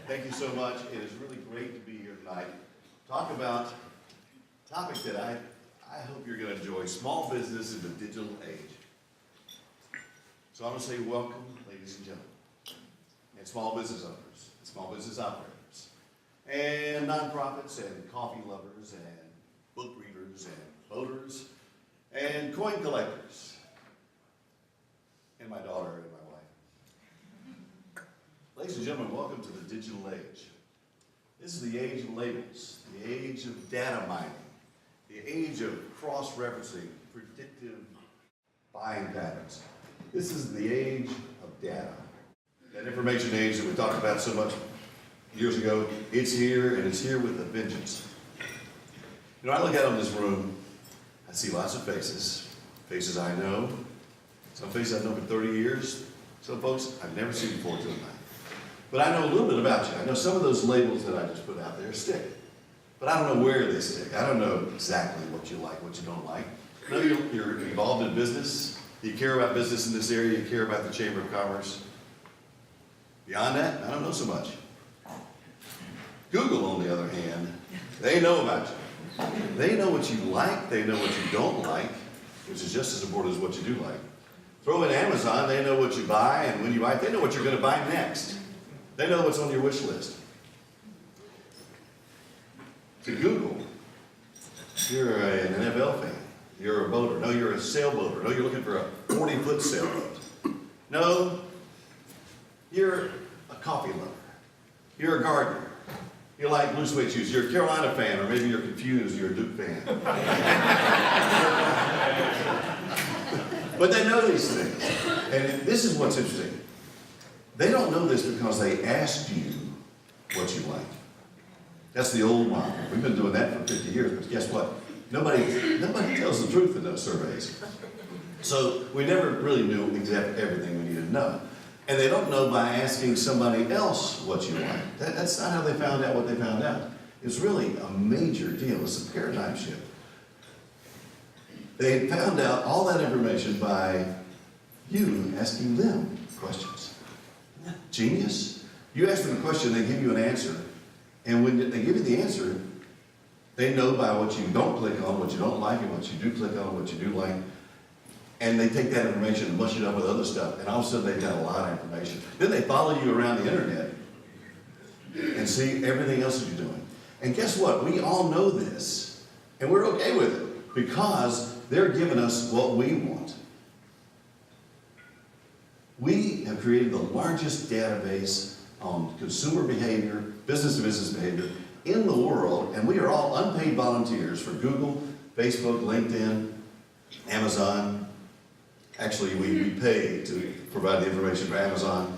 Thank you so much. It is really great to be here tonight. Talk about a topic that I hope you're going to enjoy, small business in the digital age. So I'm going to say welcome, ladies and gentlemen, and small business owners, and small business operators, and nonprofits, and coffee lovers, and book readers, and voters, and coin collectors, and my daughter and my wife. Ladies and gentlemen, welcome to the digital age. This is the age of labels, the age of data mining, the age of cross-referencing predictive buying patterns. This is the age of data. That information age that we talked about so much years ago, it's here, and it's here with a vengeance. You know, I look out in this room, I see lots of faces, faces I know, some faces I've known for 30 years, some folks I've never seen before till tonight. But I know a little bit about you. I know some of those labels that I just put out there stick. But I don't know where they stick. I don't know exactly what you like, what you don't like. I know you're involved in business. You care about business in this area. You care about the Chamber of Commerce. Beyond that, I don't know so much. Google, on the other hand, they know about you. They know what you like. They know what you don't like, which is just as important as what you do like. Throw in Amazon, they know what you buy, and when you buy it, they know what you're going to buy next. They know what's on your wish list. To Google, you're an NFL fan. You're a boater. No, you're a sailboater. No, you're looking for a 40-foot sailboat. No, you're a coffee lover. You're a gardener. You like blue suede shoes. You're a Carolina fan, or maybe you're confused. You're a Duke fan. But they know these things. And this is what's interesting. They don't know this because they asked you what you like. That's the old model. We've been doing that for 50 years, but guess what? Nobody tells the truth in those surveys. So we never really knew exactly everything we needed to know. And they don't know by asking somebody else what you like. That's not how they found out what they found out. It's really a major deal. It's a paradigm shift. They found out all that information by you asking them questions. Genius. You ask them a question, they give you an answer. And when they give you the answer, they know by what you don't click on, what you don't like, and what you do click on, what you do like. And they take that information and mush it up with other stuff. And all of a sudden, they've got a lot of information. Then they follow you around the internet and see everything else that you're doing. And guess what? We all know this. And we're okay with it because they're giving us what we want. We have created the largest database on consumer behavior, business-to-business behavior in the world, and we are all unpaid volunteers for Google, Facebook, LinkedIn, Amazon. Actually, we pay to provide the information for Amazon,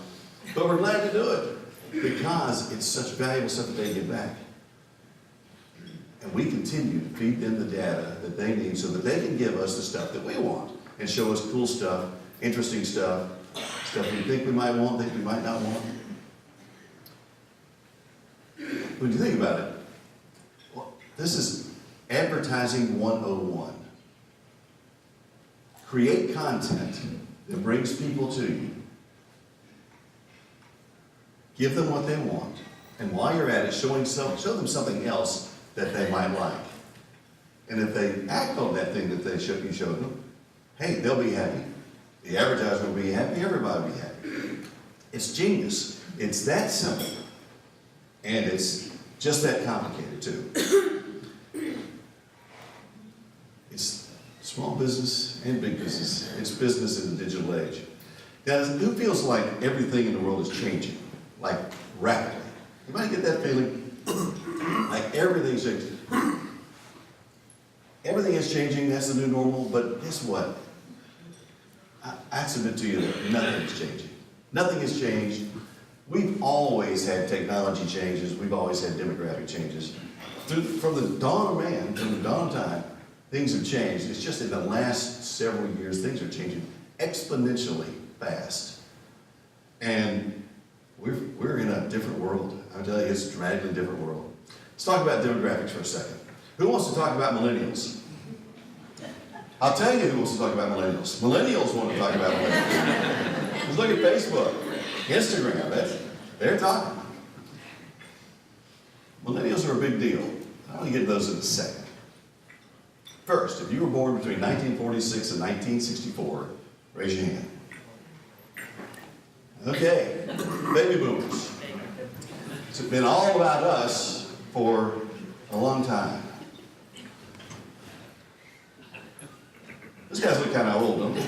but we're glad to do it because it's such valuable stuff that they get back. And we continue to feed them the data that they need so that they can give us the stuff that we want and show us cool stuff, interesting stuff, stuff we think we might want, think we might not want. When you think about it, well, this is advertising 101. Create content that brings people to you. Give them what they want. And while you're at it, show them something else that they might like. And if they act on that thing that you showed them, hey, they'll be happy. The advertiser will be happy, everybody will be happy. It's genius. It's that simple. And it's just that complicated, too. It's small business and big business. It's business in the digital age. Now, who feels like everything in the world is changing? Like, rapidly? Anybody get that feeling? Like everything's changing. Everything is changing, that's the new normal, but guess what? I submit to you that nothing is changing. Nothing has changed. We've always had technology changes. We've always had demographic changes. From the dawn of man, from the dawn of time, things have changed. It's just in the last several years, things are changing exponentially fast. And we're in a different world. I'll tell you, it's a dramatically different world. Let's talk about demographics for a second. Who wants to talk about millennials? I'll tell you who wants to talk about millennials. Millennials want to talk about millennials. Just look at Facebook, Instagram, they're talking. Millennials are a big deal. I want to get those in a second. First, if you were born between 1946 and 1964, raise your hand. Okay, baby boomers. It's been all about us for a long time. These guys look kind of old, don't they?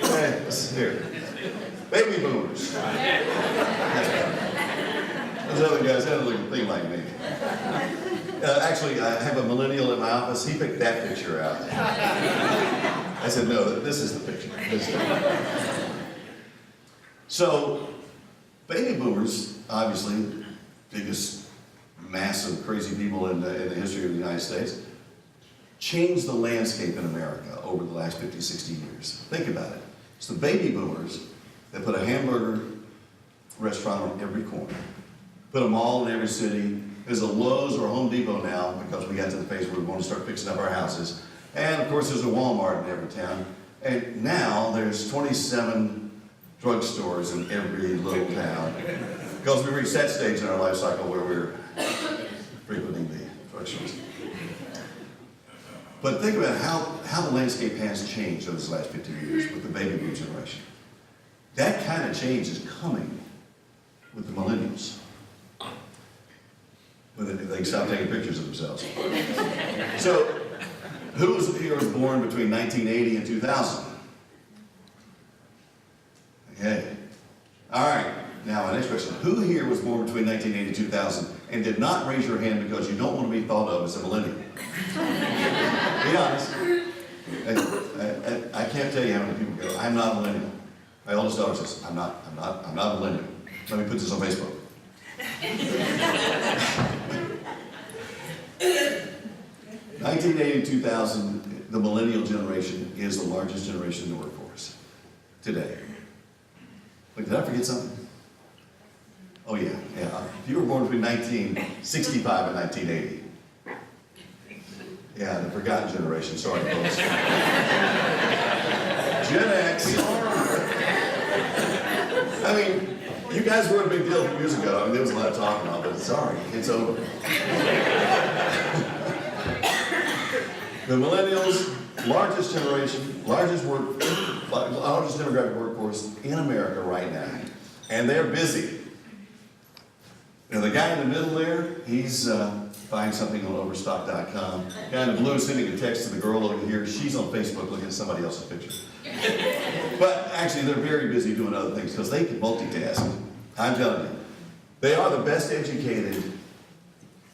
Okay, let's hear it. Baby boomers. Those other guys had to look a thing like me. Actually, I have a millennial in my office. He picked that picture out. I said, no, this is the picture. So, baby boomers, obviously, biggest mass of crazy people in the history of the United States, changed the landscape in America over the last 50, 60 years. Think about it. It's the baby boomers that put a hamburger restaurant on every corner, put a mall in every city. There's a Lowe's or a Home Depot now because we got to the phase where we want to start fixing up our houses. And of course, there's a Walmart in every town. And now there's 27 drugstores in every little town because we reached that stage in our life cycle where we're frequenting the drugstores. But think about how the landscape has changed over the last 50 years with the baby boom generation. That kind of change is coming with the millennials. When they stop taking pictures of themselves. So, who here was born between 1980 and 2000? Okay. All right. Now, my next question. Who here was born between 1980 and 2000 and did not raise your hand because you don't want to be thought of as a millennial? Be honest. I can't tell you how many people go, I'm not a millennial. My oldest daughter says, I'm not a millennial. Let me put this on Facebook. 1980 to 2000, the millennial generation is the largest generation in the workforce today. Wait, did I forget something? Oh yeah. If you were born between 1965 and 1980. Yeah, the forgotten generation, sorry folks. Gen X. I mean, you guys were a big deal a few years ago. I mean, there was a lot of talk about it, but sorry, it's over. The millennials, largest generation, largest demographic workforce in America right now. And they're busy. And the guy in the middle there, he's buying something on overstock.com. The guy in the blue sending a text to the girl over here. She's on Facebook looking at somebody else's picture. But actually, they're very busy doing other things because they can multitask. I'm telling you, they are the best educated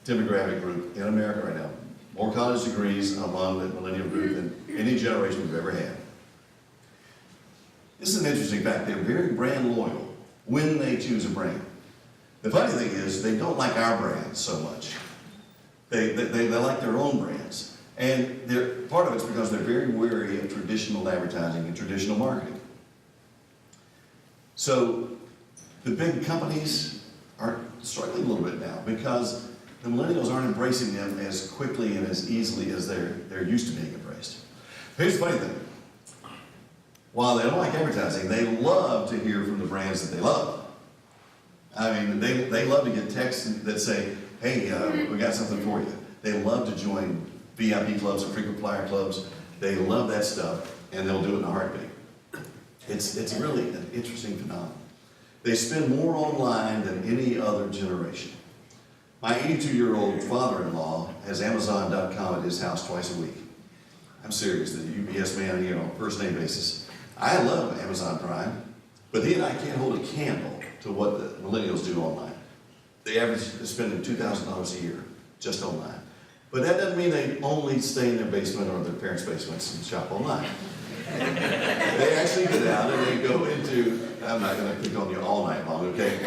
demographic group in America right now. More college degrees among the millennial group than any generation we've ever had. This is an interesting fact. They're very brand loyal when they choose a brand. The funny thing is, they don't like our brands so much. They like their own brands. And part of it's because they're very wary of traditional advertising and traditional marketing. So the big companies are struggling a little bit now because the millennials aren't embracing them as quickly and as easily as they're used to being embraced. Here's the funny thing. While they don't like advertising, they love to hear from the brands that they love. I mean, they love to get texts that say, hey, we got something for you. They love to join VIP clubs and frequent flyer clubs. They love that stuff, and they'll do it in a heartbeat. It's really an interesting phenomenon. They spend more online than any other generation. My 82-year-old father-in-law has Amazon.com at his house twice a week. I'm serious, the UPS man, on a first name basis. I love Amazon Prime, but he and I can't hold a candle to what the millennials do online. They average spending $2,000 a year just online. But that doesn't mean they only stay in their basement or their parents' basements and shop online. They actually get out and they go into, I'm not going to pick on you all night long, okay?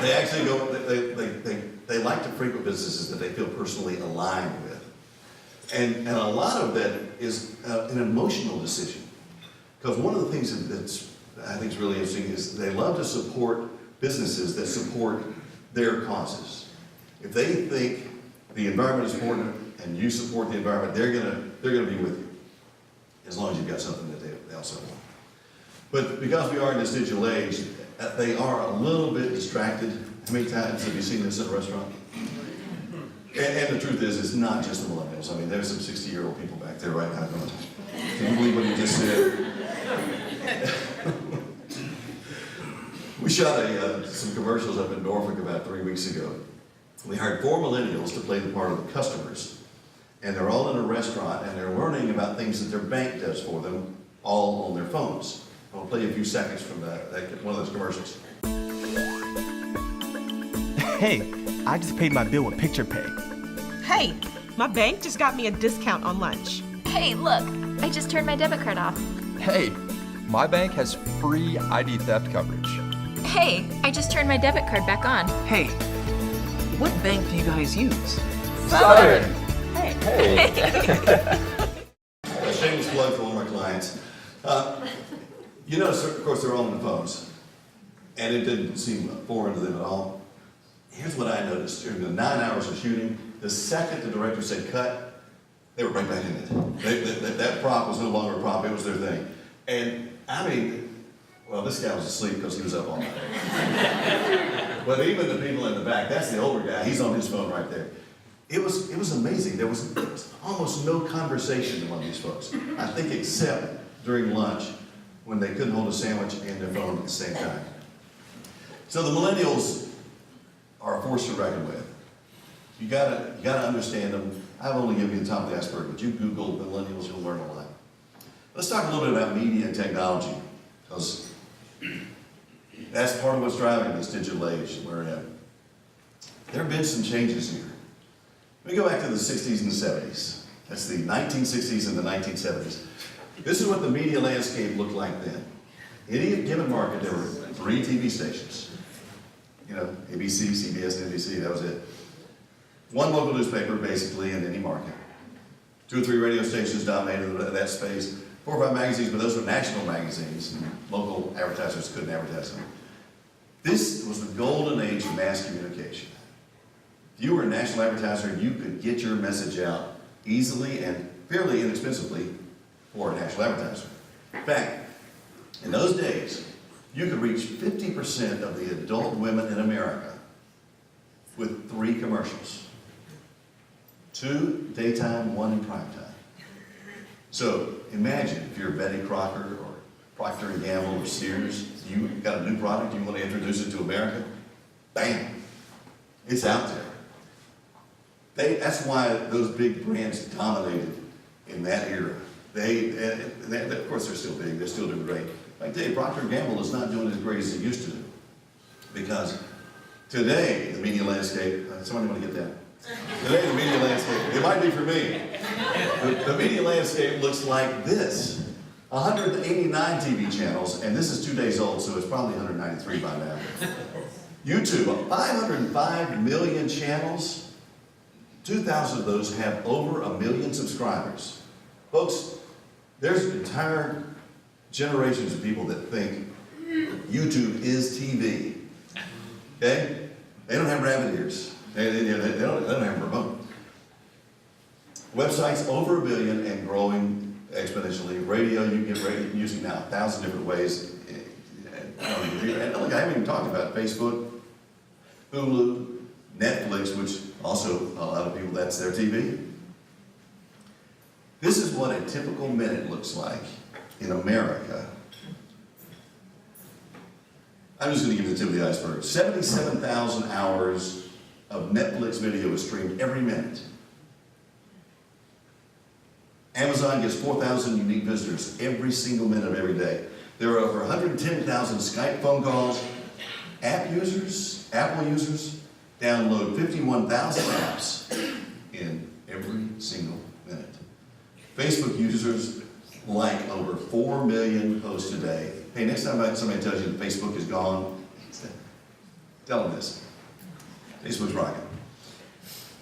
They actually go, they like to frequent businesses that they feel personally aligned with. And a lot of that is an emotional decision. Because one of the things that's, I think is really interesting is they love to support businesses that support their causes. If they think the environment is important and you support the environment, they're gonna be with you. As long as you've got something that they also want. But because we are in this digital age, they are a little bit distracted. How many times have you seen this in a restaurant? And the truth is, it's not just the millennials. I mean, there's some 60-year-old people back there right now going, can you believe what you just said? We shot some commercials up in Norfolk about 3 weeks ago. We hired 4 millennials to play the part of the customers. And they're all in a restaurant, and they're learning about things that their bank does for them, all on their phones. I'll play a few seconds from one of those commercials. Hey, I just paid my bill with Picture Pay. Hey, my bank just got me a discount on lunch. Hey, look, I just turned my debit card off. Hey, my bank has free ID theft coverage. Hey, I just turned my debit card back on. Hey, what bank do you guys use? Southern! Hey. A shameless plug for one of my clients. You notice, of course, they're all on the phones, and it didn't seem foreign to them at all. Here's what I noticed during the 9 hours of shooting. The second the director said cut, they were right back in it. That prop was no longer a prop, it was their thing. And I mean, well, this guy was asleep because he was up all night. But even the people in the back, that's the older guy, he's on his phone right there. It was amazing. There was almost no conversation among these folks. I think except during lunch when they couldn't hold a sandwich and their phone at the same time. So the millennials are a force to reckon with. You gotta understand them. I've only given you the top of the iceberg, but you Google millennials, you'll learn a lot. Let's talk a little bit about media and technology, because that's part of what's driving this digital age we're in. There have been some changes here. Let me go back to the 60s and the 70s. That's the 1960s and the 1970s. This is what the media landscape looked like then. In any given market, there were 3 TV stations. You know, ABC, CBS, and NBC, that was it. 1 local newspaper, basically, in any market. 2 or 3 radio stations dominated that space. 4 or 5 magazines, but those were national magazines, and local advertisers couldn't advertise them. This was the golden age of mass communication. If you were a national advertiser, you could get your message out easily and fairly inexpensively for a national advertiser. In fact, in those days, you could reach 50% of the adult women in America with 3 commercials. 2 daytime, 1 in prime time. So imagine if you're Betty Crocker or Procter & Gamble or Sears, you got a new product, you want to introduce it to America, bam, it's out there. That's why those big brands dominated in that era. Of course, they're still big, they're still doing great. Like Dave, Procter & Gamble is not doing as great as it used to do. Because today, the media landscape, somebody want to get that? Today, the media landscape, it might be for me. The media landscape looks like this. 189 TV channels, and this is 2 days old, so it's probably 193 by now. YouTube, 505 million channels. 2,000 of those have over 1 million subscribers. Folks, there's entire generations of people that think YouTube is TV. Okay? They don't have rabbit ears. They don't have a remote. Websites over 1 billion and growing exponentially. Radio, you can get radio music now 1,000 different ways. And look, I haven't even talked about Facebook, Hulu, Netflix, which also a lot of people, that's their TV. This is what a typical minute looks like in America. I'm just going to give you the tip of the iceberg. 77,000 hours of Netflix video is streamed every minute. Amazon gets 4,000 unique visitors every single minute of every day. There are over 110,000 Skype phone calls. Apple users download 51,000 apps in every single minute. Facebook users like over 4 million posts a day. Hey, next time somebody tells you that Facebook is gone, tell them this. Facebook's rocking.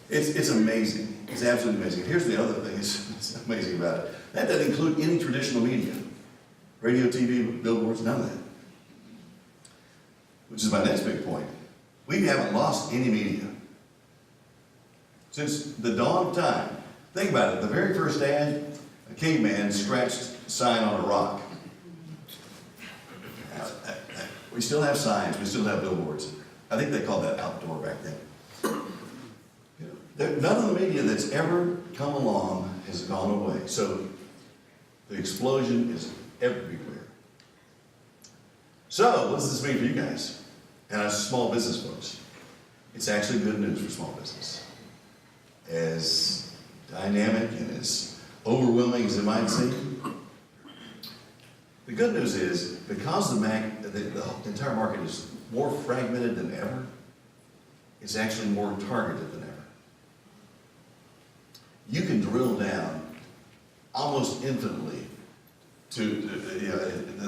It's amazing. It's absolutely amazing. Here's the other thing that's amazing about it. That doesn't include any traditional media. Radio, TV, billboards, none of that. Which is my next big point. We haven't lost any media. Since the dawn of time, think about it, the very first ad, a caveman scratched a sign on a rock. We still have signs, we still have billboards. I think they called that outdoor back then. None of the media that's ever come along has gone away. So the explosion is everywhere. So what does this mean for you guys and us small business folks? It's actually good news for small business. As dynamic and as overwhelming as it might seem, the good news is because the entire market is more fragmented than ever, it's actually more targeted than ever. You can drill down almost infinitely to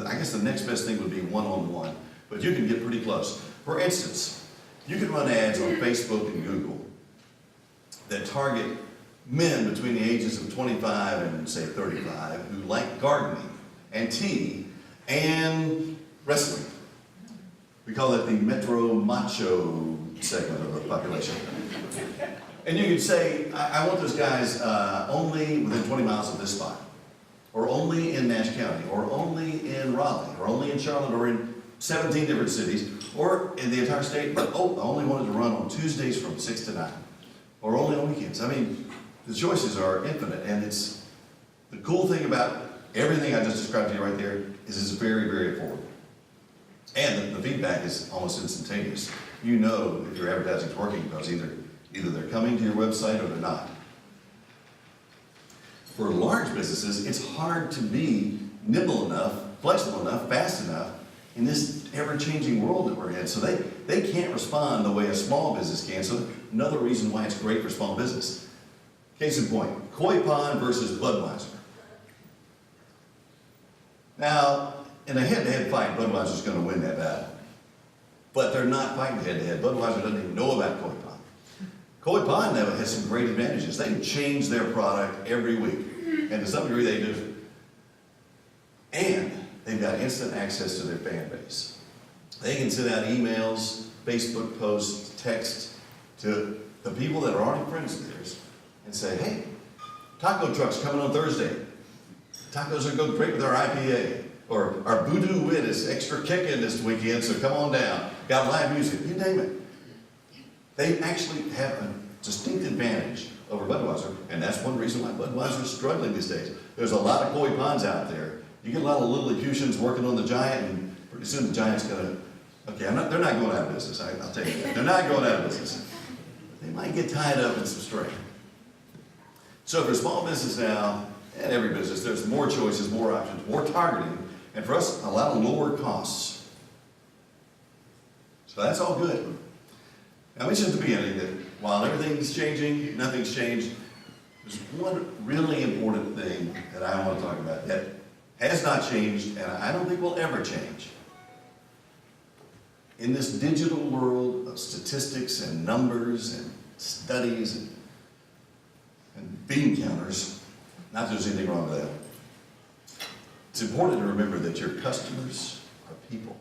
I guess the next best thing would be one-on-one, but you can get pretty close. For instance, you can run ads on Facebook and Google that target men between the ages of 25 and say 35 who like gardening and tea and wrestling. We call it the metro macho segment of the population. And you can say, I want those guys only within 20 miles of this spot, or only in Nash County, or only in Raleigh, or only in Charlotte, or in 17 different cities, or in the entire state, but I only wanted to run on Tuesdays from 6 to 9, or only on weekends. I mean, the choices are infinite, and it's the cool thing about everything I just described to you right there is it's very, very affordable. And the feedback is almost instantaneous. You know if your advertising is working because either they're coming to your website or they're not. For large businesses, it's hard to be nimble enough, flexible enough, fast enough in this ever-changing world that we're in. So they can't respond the way a small business can. So another reason why it's great for small business. Case in point, Koi Pond versus Budweiser. Now, in a head-to-head fight, Budweiser's going to win that battle. But they're not fighting head-to-head. Budweiser doesn't even know about Koi Pond. Koi Pond, though, has some great advantages. They change their product every week. And to some degree, they do. And they've got instant access to their fan base. They can send out emails, Facebook posts, text to the people that are already friends of theirs and say, hey, taco truck's coming on Thursday. Tacos are going great with our IPA. Or our Voodoo Wit is extra kicking this weekend, so come on down. Got live music, you name it. They actually have a distinct advantage over Budweiser, and that's one reason why Budweiser is struggling these days. There's a lot of Koi Ponds out there. You get a lot of Lilliputians working on the Giant, and pretty soon the Giant's gonna, okay, they're not going out of business, I'll tell you that. They're not going out of business. They might get tied up in some strain. So for small business now, and every business, there's more choices, more options, more targeting, and for us, a lot of lower costs. So that's all good. Now, I mentioned at the beginning that while everything's changing, nothing's changed. There's one really important thing that I want to talk about that has not changed, and I don't think will ever change. In this digital world of statistics and numbers and studies and bean counters, not that there's anything wrong with that, it's important to remember that your customers are people.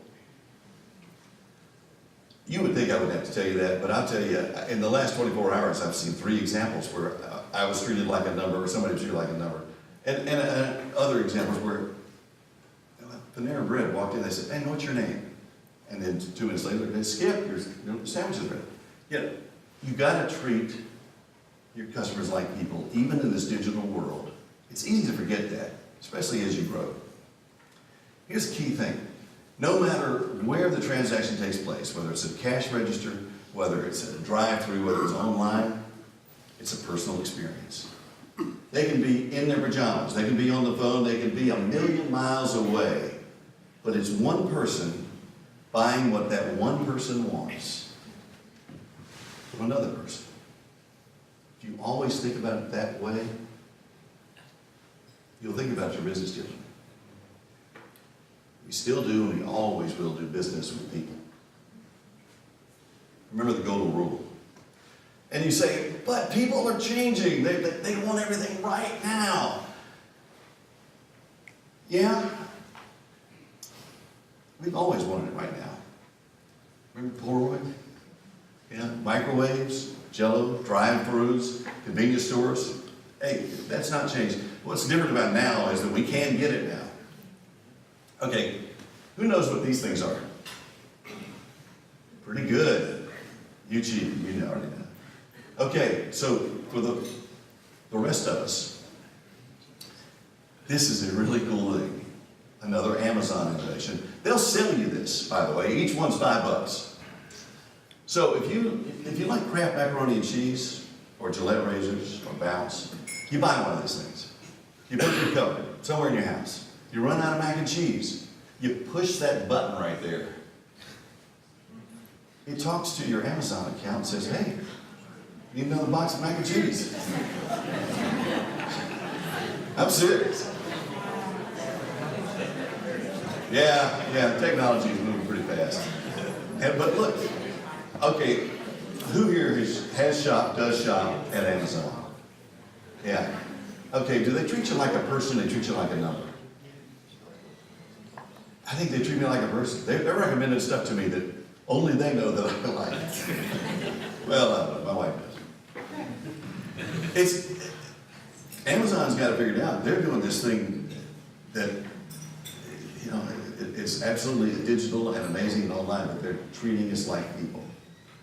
You would think I would have to tell you that, but I'll tell you, in the last 24 hours, I've seen 3 examples where I was treated like a number, or somebody was treated like a number. And other examples where Veneer Bread walked in, they said, hey, what's your name? And then 2 minutes later, they said, Skip, your sandwich is ready. Yet, you gotta treat your customers like people, even in this digital world. It's easy to forget that, especially as you grow. Here's the key thing. No matter where the transaction takes place, whether it's a cash register, whether it's at a drive-through, whether it's online, it's a personal experience. They can be in their pajamas, they can be on the phone, they can be a million miles away, but it's one person buying what that one person wants from another person. If you always think about it that way, you'll think about your business differently. We still do, and we always will do business with people. Remember the golden rule. And you say, but people are changing. They want everything right now. Yeah. We've always wanted it right now. Remember Polaroid? Yeah, microwaves, Jell-O, drive-thrus, convenience stores. Hey, that's not changed. What's different about now is that we can get it now. Okay, who knows what these things are? Pretty good. You cheated, you already know. Okay, so for the rest of us, this is a really cool thing. Another Amazon innovation. They'll sell you this, by the way. Each one's $5. So if you like Kraft macaroni and cheese, or Gillette razors, or Bounce, you buy one of these things. You put it in your cupboard, somewhere in your house. You run out of mac and cheese. You push that button right there. It talks to your Amazon account and says, hey, you need another box of mac and cheese. I'm serious. Yeah, technology is moving pretty fast. But look, okay, who here does shop at Amazon? Yeah. Okay, do they treat you like a person or they treat you like a number? I think they treat me like a person. They're recommending stuff to me that only they know that I like. Well, I don't know, my wife does. Amazon's got it figured out. They're doing this thing that, you know, it's absolutely digital and amazing and online, but they're treating us like people.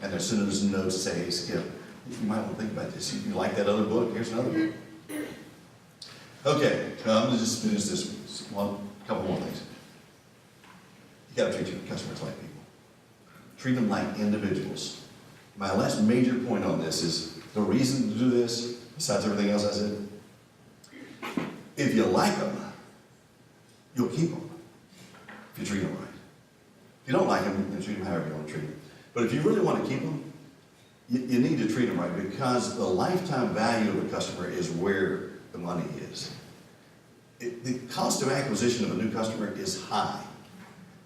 And they're sending us notes say, hey, Skip, you might want to think about this. You like that other book? Here's another book. Okay, I'm going to just finish this one, couple more things. You got to treat your customers like people. Treat them like individuals. My last major point on this is the reason to do this, besides everything else I said, if you like them, you'll keep them if you treat them right. If you don't like them, then treat them however you want to treat them. But if you really want to keep them, you need to treat them right, because the lifetime value of a customer is where the money is. The cost of acquisition of a new customer is high.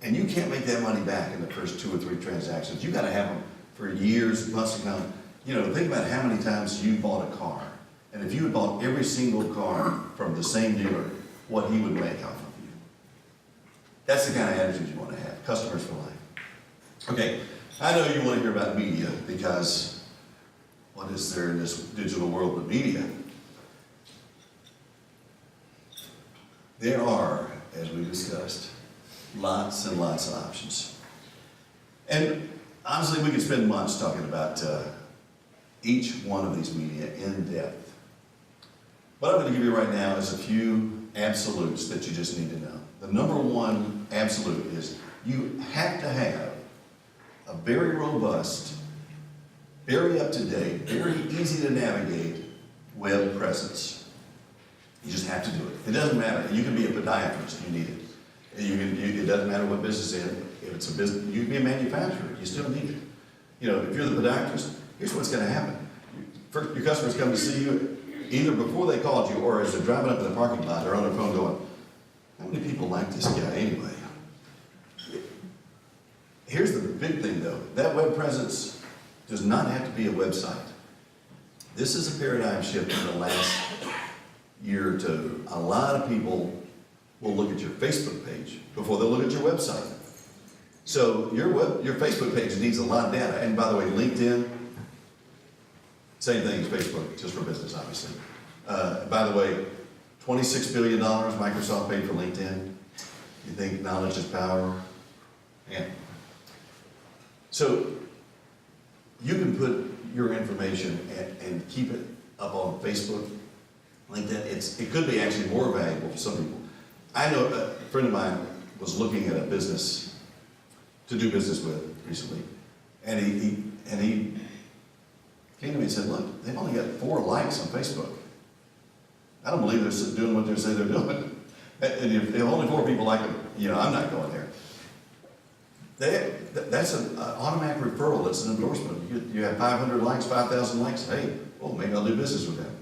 And you can't make that money back in the first 2 or 3 transactions. You've got to have them for years, months to come. You know, think about how many times you bought a car. And if you had bought every single car from the same dealer, what he would make off of you. That's the kind of attitude you want to have, customers for life. Okay, I know you want to hear about media, because what is there in this digital world but media? There are, as we discussed, lots and lots of options. And honestly, we could spend months talking about each one of these media in depth. What I'm going to give you right now is a few absolutes that you just need to know. The number one absolute is you have to have a very robust, very up-to-date, very easy to navigate web presence. You just have to do it. It doesn't matter. You can be a podiatrist, you need it. It doesn't matter what business it's in. If it's a business, you can be a manufacturer, you still need it. You know, if you're the podiatrist, here's what's going to happen. First, your customers come to see you either before they called you or as they're driving up in the parking lot, they're on their phone going, how many people like this guy anyway? Here's the big thing though. That web presence does not have to be a website. This is a paradigm shift in the last year or two. A lot of people will look at your Facebook page before they'll look at your website. So your Facebook page needs a lot of data. And by the way, LinkedIn, same thing as Facebook, just for business, obviously. By the way, $26 billion Microsoft paid for LinkedIn. You think knowledge is power? Yeah. So you can put your information and keep it up on Facebook, LinkedIn. It could be actually more valuable for some people. I know a friend of mine was looking at a business to do business with recently, and he came to me and said, look, they've only got 4 likes on Facebook. I don't believe they're doing what they say they're doing. And if only 4 people like them, you know, I'm not going there. That's an automatic referral. That's an endorsement. You have 500 likes, 5,000 likes. Hey, well, maybe I'll do business with them.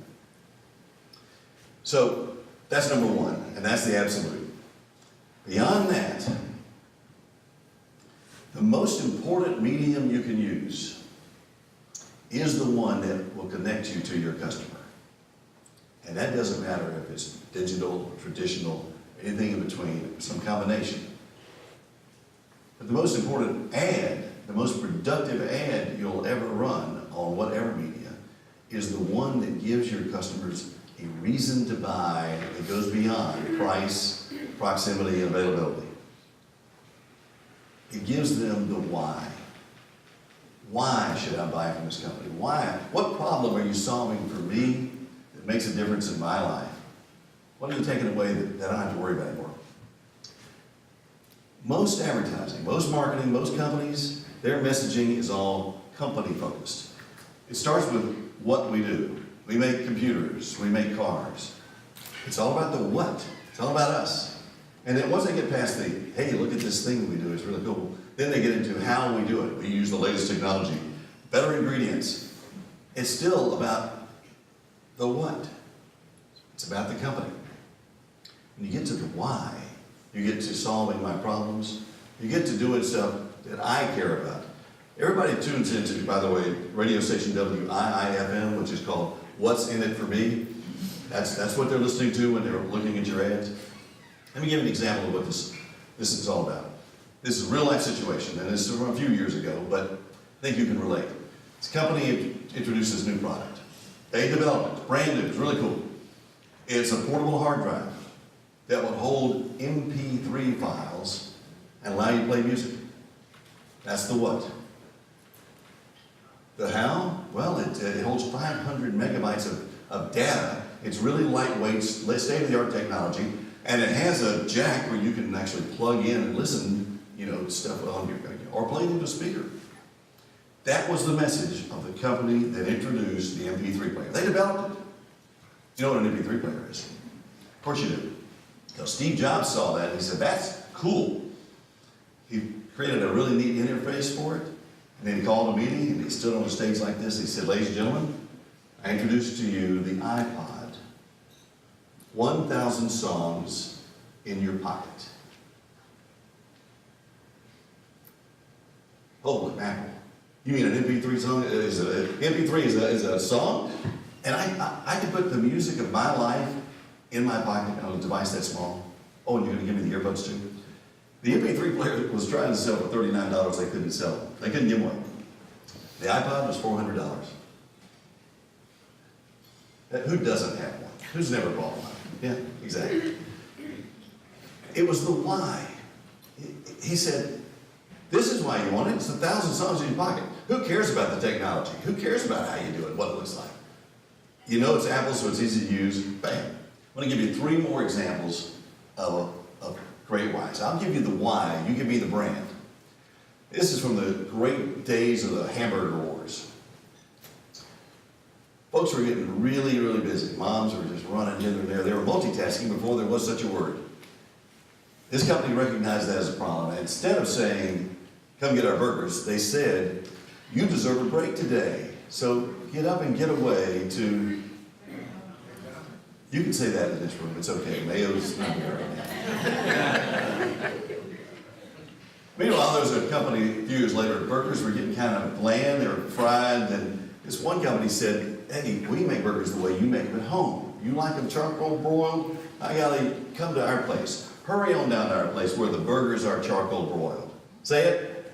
So that's number one, and that's the absolute. Beyond that, the most important medium you can use is the one that will connect you to your customer. And that doesn't matter if it's digital, traditional, anything in between, some combination. But the most important ad, the most productive ad you'll ever run on whatever media is the one that gives your customers a reason to buy that goes beyond price, proximity, and availability. It gives them the why. Why should I buy from this company? Why? What problem are you solving for me that makes a difference in my life? What are you taking away that I don't have to worry about anymore? Most advertising, most marketing, most companies, their messaging is all company focused. It starts with what we do. We make computers, we make cars. It's all about the what. It's all about us. And then once they get past the, hey, look at this thing we do, it's really cool. Then they get into how we do it. We use the latest technology, better ingredients. It's still about the what. It's about the company. When you get to the why, you get to solving my problems. You get to doing stuff that I care about. Everybody tunes into, by the way, radio station WIIFM, which is called What's in It for Me. That's what they're listening to when they're looking at your ads. Let me give you an example of what this is all about. This is a real life situation, and this is from a few years ago, but I think you can relate. This company introduces a new product. They developed it, brand new, it's really cool. It's a portable hard drive that will hold MP3 files and allow you to play music. That's the what. The how? Well, it holds 500 megabytes of data. It's really lightweight, state-of-the-art technology, and it has a jack where you can actually plug in and listen, stuff on your, or play it into a speaker. That was the message of the company that introduced the MP3 player. They developed it. You know what an MP3 player is? Of course you do. Because Steve Jobs saw that and he said, that's cool. He created a really neat interface for it. And then he called a meeting and he stood on a stage like this. He said, ladies and gentlemen, I introduce to you the iPod. 1,000 songs in your pocket. Holy mackerel. You mean an MP3 song? MP3 is a song? And I could put the music of my life in my pocket on a device that small. Oh, and you're going to give me the earbuds too? The MP3 player was trying to sell for $39. They couldn't sell it. They couldn't give one. The iPod was $400. Who doesn't have one? Who's never bought one? Yeah, exactly. It was the why. He said, this is why you want it. It's 1,000 songs in your pocket. Who cares about the technology? Who cares about how you do it, what it looks like? You know it's Apple, so it's easy to use. Bam. I'm going to give you 3 more examples of great whys. I'll give you the why, you give me the brand. This is from the great days of the hamburger wars. Folks were getting really, really busy. Moms were just running here and there. They were multitasking before there was such a word. This company recognized that as a problem. And instead of saying, come get our burgers, they said, you deserve a break today. So get up and get away to, you can say that in this room, it's okay. Mayo's not there right now. Meanwhile, there was a company a few years later, burgers were getting kind of bland, they were fried, and this one company said, hey, we make burgers the way you make them at home. You like them charcoal broiled? I gotta come to our place. Hurry on down to our place where the burgers are charcoal broiled. Say it.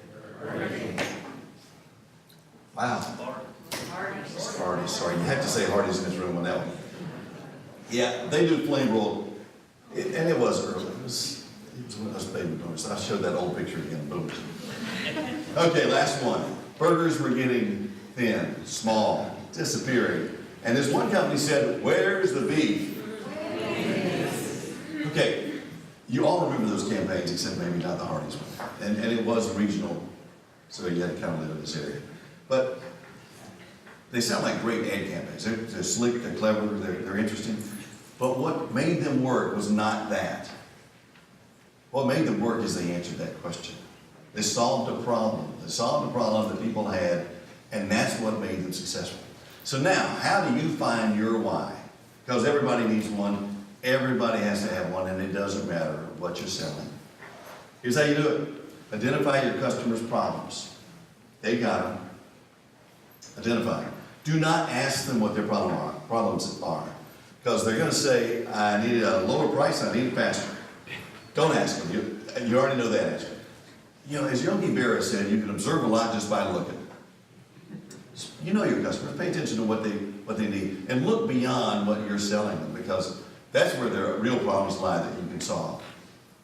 Wow. Hardee's, sorry. You have to say Hardee's in this room on that one. Yeah, they do flame broiled, and it was early. It was one of those baby boomers. I showed that old picture again. Boom. Okay, last one. Burgers were getting thin, small, disappearing. And this one company said, where's the beef? Okay, you all remember those campaigns, except maybe not the Hardee's one. And it was regional, so you had to kind of live in this area. But they sound like great ad campaigns. They're slick, they're clever, they're interesting. But what made them work was not that. What made them work is they answered that question. They solved a problem. They solved a problem that people had, and that's what made them successful. So now, how do you find your why? Because everybody needs one. Everybody has to have one, and it doesn't matter what you're selling. Here's how you do it. Identify your customers' problems. They got them. Identify them. Do not ask them what their problems are. Because they're going to say, I need a lower price, I need it faster. Don't ask them. You already know that answer. You know, as Yogi Berra said, you can observe a lot just by looking. You know your customers. Pay attention to what they need. And look beyond what you're selling them, because that's where their real problems lie that you can solve.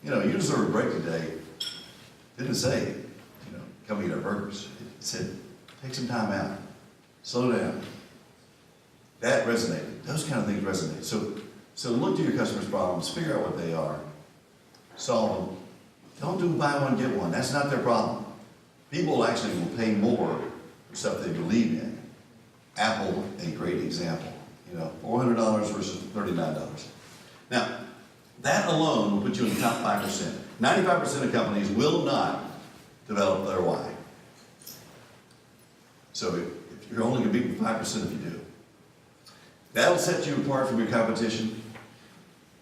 You know, you deserve a break today. Didn't say, come eat our burgers. It said, Take some time out. Slow down. That resonated. Those kind of things resonate. So look to your customers' problems, figure out what they are, solve them. Don't do buy one, get one. That's not their problem. People actually will pay more for stuff they believe in. Apple, a great example. You know, $400 versus $39. Now, that alone will put you in the top 5%. 95% of companies will not develop their why. So if you're only going to beat 5% if you do. That'll set you apart from your competition.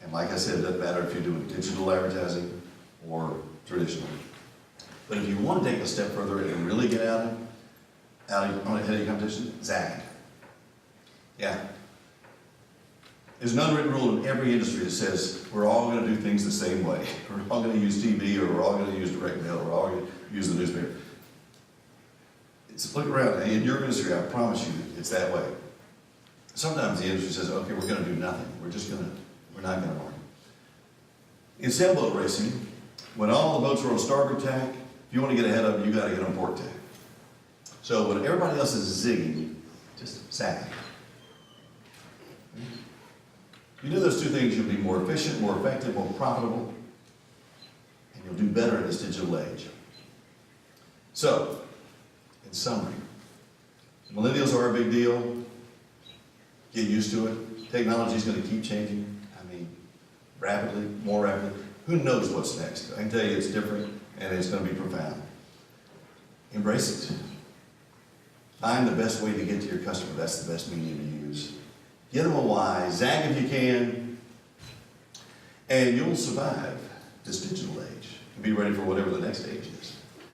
And like I said, it doesn't matter if you're doing digital advertising or traditional. But if you want to take a step further and really get out ahead of your competition, zag. Yeah. There's an unwritten rule in every industry that says we're all going to do things the same way. We're all going to use TV, or we're all going to use direct mail, or we're all going to use the newspaper. Look around. In your industry, I promise you, it's that way. Sometimes the industry says, okay, we're going to do nothing. We're not going to market. In sailboat racing, when all the boats are on starboard tack, if you want to get ahead of them, you got to get on port tack. So when everybody else is zigging, just zag. If you do those two things, you'll be more efficient, more effective, more profitable, and you'll do better in this digital age. So, in summary, millennials are a big deal. Get used to it. Technology is going to keep changing. I mean, rapidly, more rapidly. Who knows what's next? I can tell you it's different, and it's going to be profound. Embrace it. Find the best way to get to your customer. That's the best medium to use. Get them a why. Zag if you can, and you'll survive this digital age and be ready for whatever the next age is.